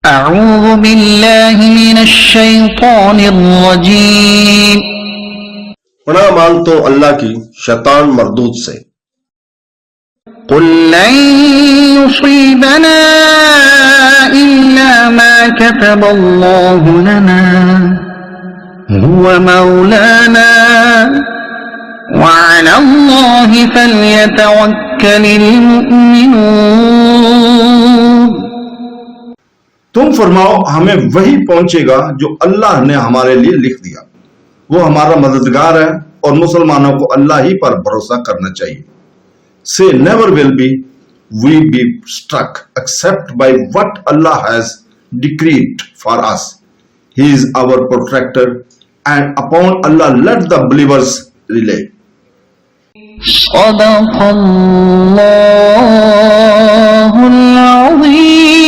اعوذ باللہ من الشیطان الرجیم. پناہ مانگتا ہوں اللہ کی شیطان مردود سے. قل لن يصيبنا إلا ما كتب الله لنا هو مولانا وعلى الله فليتوكل المؤمنون. تم فرماؤ ہمیں وہی پہنچے گا جو اللہ نے ہمارے لیے لکھ دیا، وہ ہمارا مددگار ہے اور مسلمانوں کو اللہ ہی پر بھروسہ کرنا چاہیے. Say never will we be struck except by what Allah has decreed for us. He is our protector and upon Allah let the believers rely. صدق اللہ العظیم.